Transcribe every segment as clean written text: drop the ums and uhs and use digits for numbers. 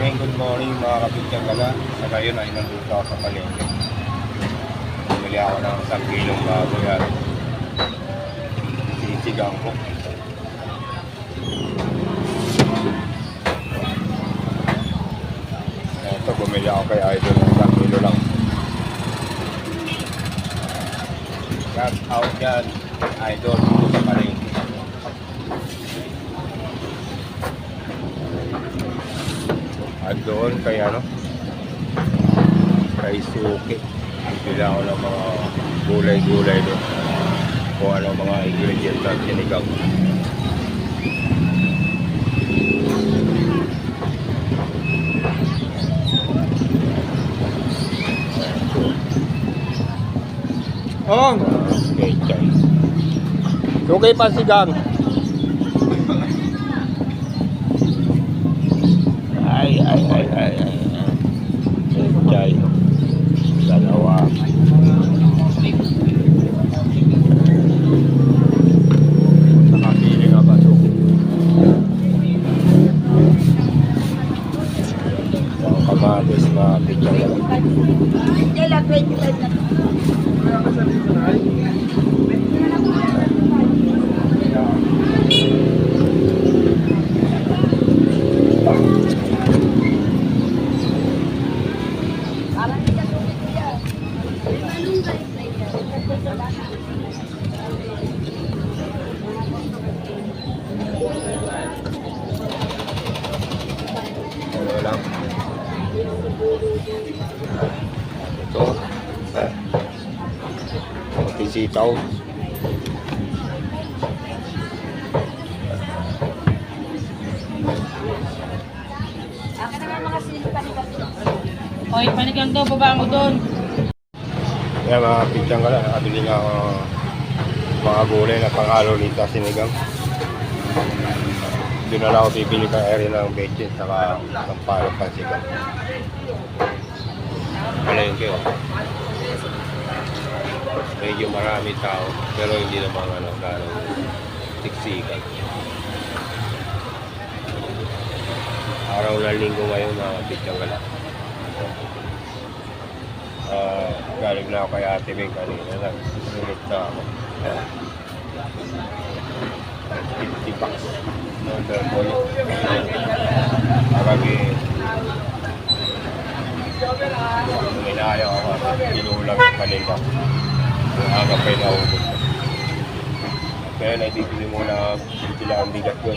Good morning mga kapityan gala. Sa ngayon ay nandito ako sa palengke. Bumili ako ng 1 kilong baboy at sisigang ko. Ito, bumili ako kay Idol ng 1 kilo lang. Shout out yan, Idol, sa palengke. At doon kay kay Suki, bibili ako ng mga gulay-gulay doon kung ano mga ingredients na sinigang. Okay, chay. Suki pa sigang. Ay. Chay. Dalawa. Nakapili nga ba ito? Ang kamatis na picture lang. Lang. Ito. Sitaw. Hoy, panigang daw, baba mo doon. Kaya mga pityang ka lang, nakabili nga ako mga gulay na panghalo nito sinigang. Doon na lang ako bibili ka rin ng bechin saka ng palo pansigang. Palengke oh. Medyo marami tao pero hindi naman gano'ng siksikan. Araw na linggo ngayon mga pityang ka lang. Galing na ako kay Ate Beng kanina lang. Sulit na ako. 50 bucks. Number boy. Marami. Minayaw ako. Ginulang ang kanila. Ang aga pa yung naubos. Kaya naibibili muna sila ang bigat ko.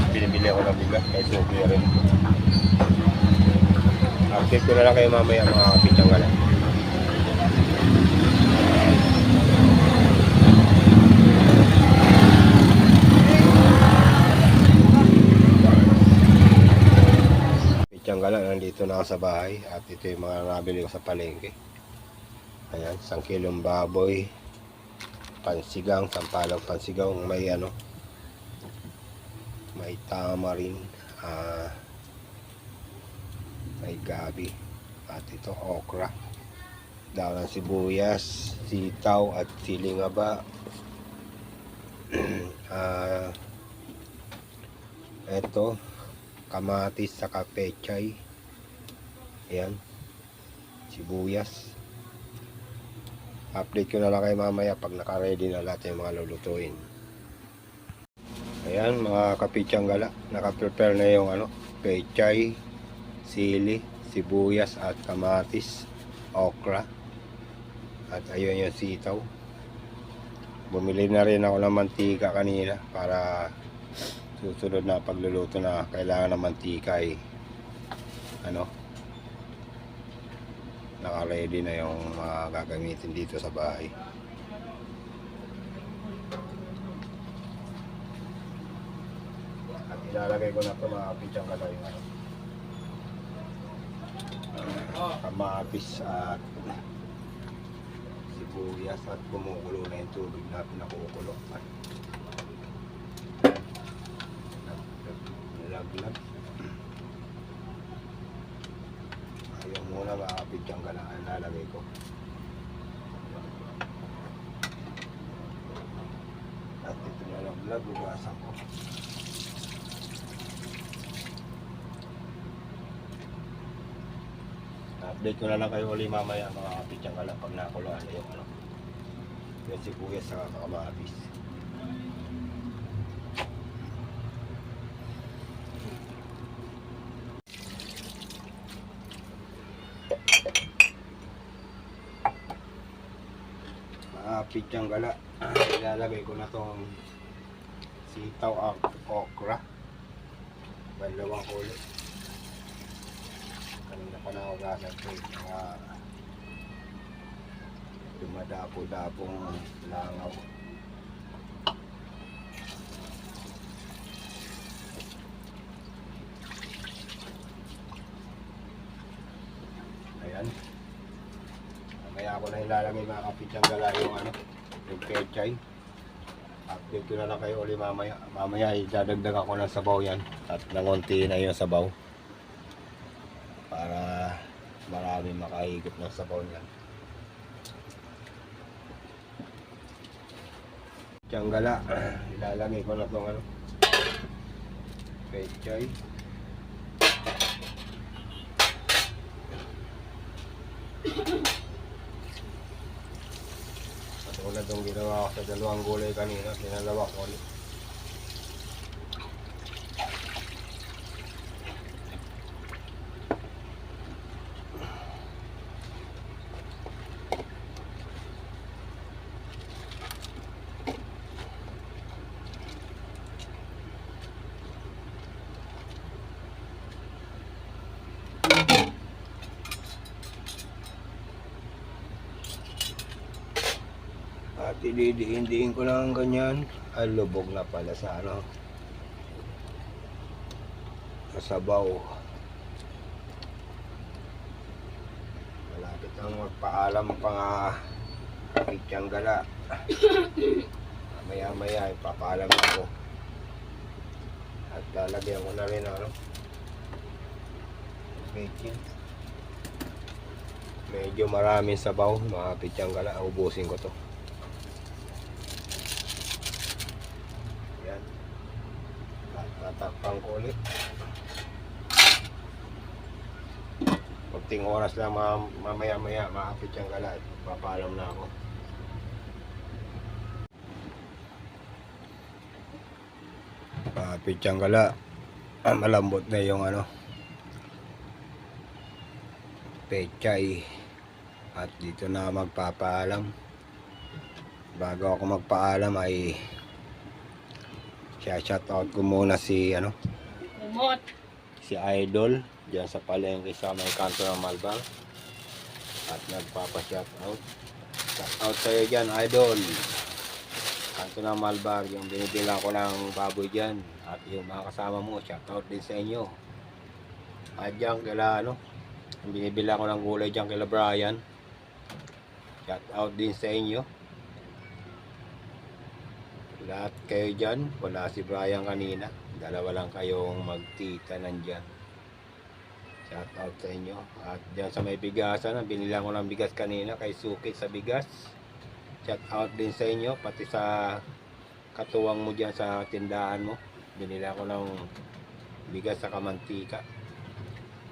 Binibili ako ng bigat. Kaya suki rin. Update ko na lang kayo mamaya mga kapitang ka lang. Kapitang ka lang, nandito na ako sa bahay. At ito yung mga nabili ko sa palengke. Ayan, 1 kilong baboy. Pansigang, sampalang pansigang. May may tamarin. May gabi at ito okra, daon ng sibuyas, sitaw at silingaba. Ito kamatis sa pechay. Ayan, sibuyas. Update ko na lang kayo mamaya pag naka-ready na lahat yung mga lulutuin. Ayan mga kapitsyang gala, naka-prepare na yung pechay, sili, sibuyas at kamatis, okra at ayun yung sitaw. Bumili na rin ako ng mantika kanina para susunod na pagluluto na kailangan ng mantika ay naka-ready na yung mga gagamitin dito sa bahay. At ilalagay ko na ito mga pichang kalay kamatis at sibuyas at kumukulo na yung tubig na pinakukulo at nilaglag. Ayaw muna makapit yung galaan lalagay ko at ito nilaglag, ugasan ko. Update ko na lang kayo ulit mamaya mga kapityan ka lang pag nakuloan na yung ano. Yung sibuyas sa kamatis. Mga kapityan gala, ilalagay ko na tong sitaw at okra. Dalawang ulit. Kanina pa na ugasan ko mga dumadapo-dapong langaw. Ayan. Mamaya ako na ilalagay mga kapityan gala yung ano, yung pechay. Update ko na lang kayo ulit mamaya. Mamaya idadagdag ako ng sabaw yan. At nangunti na yung sabaw. Para marami makahigop ng sabaw niyan. Tiyanggala. Ilalagay ko na itong ano, pechay. Tulad ng ginawa ko sa dalawang gulay kanina, sinalawa ko ulit. At ididiin ko lang ganyan. Ay, lubog na pala sa ano, sa sabaw. Malapit nang magpaalam pa nga kapityan gala. Maya ipapaalam ako. At lalagyan ko na rin ano, bacon. Medyo maraming sabaw mga kapityan gala. Ubusin ko to. Tatakpan ko ulit. Kunting oras lang mamaya makapit yung gala. Papaalam na ako. Makapit yung gala. Malambot na yung ano, pechay. At dito na magpapaalam. Bago ako magpaalam ay shoutout ko muna si ano, si Idol diyan sa palengke sa may kanto ng Malbar. At nagpapa-shoutout. Shoutout sa'yo dyan, Idol. Kanto ng Malbar, yung binibila ko ng baboy dyan. At yung mga kasama mo, shoutout din sa inyo. At dyan kila ano, yung binibila ko ng gulay dyan kila Brian. Shoutout din sa inyo. Lahat kayo dyan, wala si Brian kanina, dalawa lang kayong magtita nandyan. Shout out sa inyo. At dyan sa may bigasan, binila ko ng bigas kanina kay Sukit sa bigas. Shout out din sa inyo, pati sa katuwang mo dyan sa tindahan mo, binila ko ng bigas sa kamantika.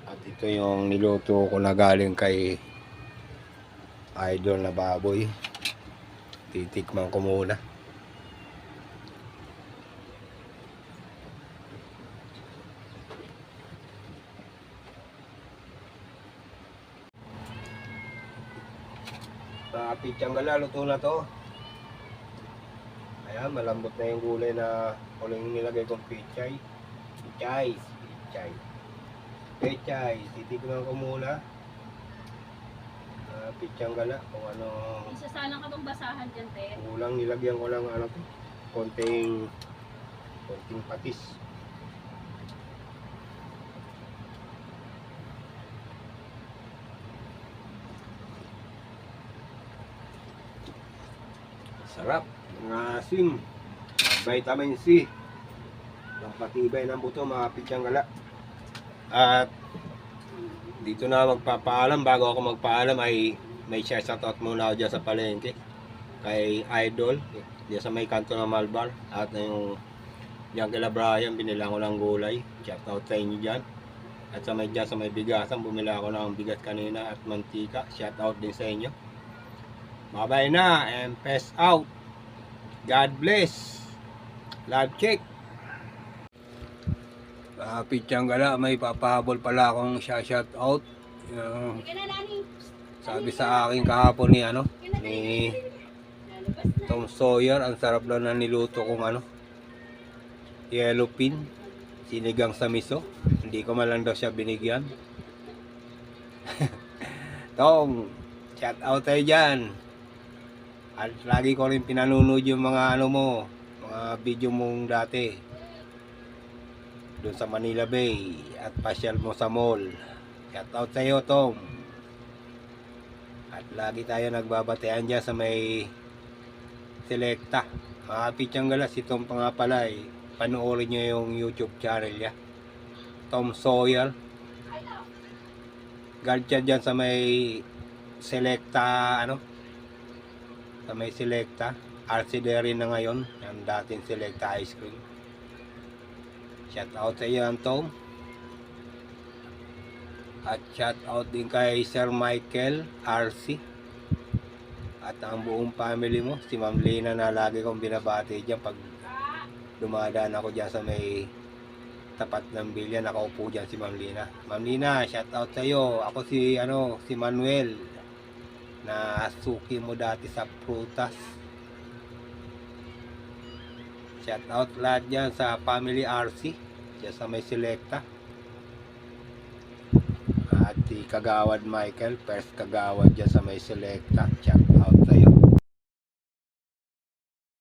At ito yung niluto ko na galing kay Idol na baboy. Titikman ko muna. Pitsang gala, luto na to. Ayan, malambot na yung gulay na uling nilagay kong pechay. Pechay, titignan ko muna. Pitsang gala, kung ano. Isa sana ka bang basahan dyan, te? Kulang, nilagyan ko lang ano to, konting patis. Sarap, mga asim, vitamin C, pampatibay ng buto mga pitsang gala. At dito na magpapaalam. Bago ako magpaalam ay may shoutout muna ako dyan sa palengke kay Idol dyan sa may kanto ng Malbar. At yung dyan kila Brian, binila ko ng gulay. Shoutout sa inyo dyan. At sa may dyan, sa may bigasan, bumili ako ng bigas kanina at mantika. Shout out din sa inyo. Bye-bye na and peace out. God bless. Love check. Pitsang gala, may papahabol pala akong shout out. Sige na, Nani. Sabi sa akin kahapon ni ni Lalabas na. Tom Sawyer, ang sarap daw na niluto kong yellow pin, sinigang sa miso. Hindi ko man lang daw siya binigyan. Tom, shout out tayo dyan. At lagi ko rin pinanonood yung mga mga video mong dati. Doon sa Manila Bay at pasyal mo sa mall. Shout out sa'yo, Tom. At lagi tayo nagbabatean dyan sa may Selecta. Mga pitsang gala, si Tom pa nga pala panoorin nyo yung YouTube channel niya. Tom Sawyer. Guard siya dyan sa may Selecta, sa may Selecta. RC Dairy na ngayon. Yung dating Selecta Ice Cream. Shout out sa iyo, Tom. At shout out din kay Sir Michael RC. At ang buong family mo, si Ma'am Lina na lagi kong binabati dyan pag dumadaan ako dyan sa may tapat ng bilya, nakaupo dyan si Ma'am Lina. Ma'am Lina, shout out sa iyo. Ako si Manuel na suki mo dati sa prutas. Shout out lahat dyan sa family RC dyan sa may Selecta. At si Kagawad Michael, first Kagawad dyan sa may Selecta. Shout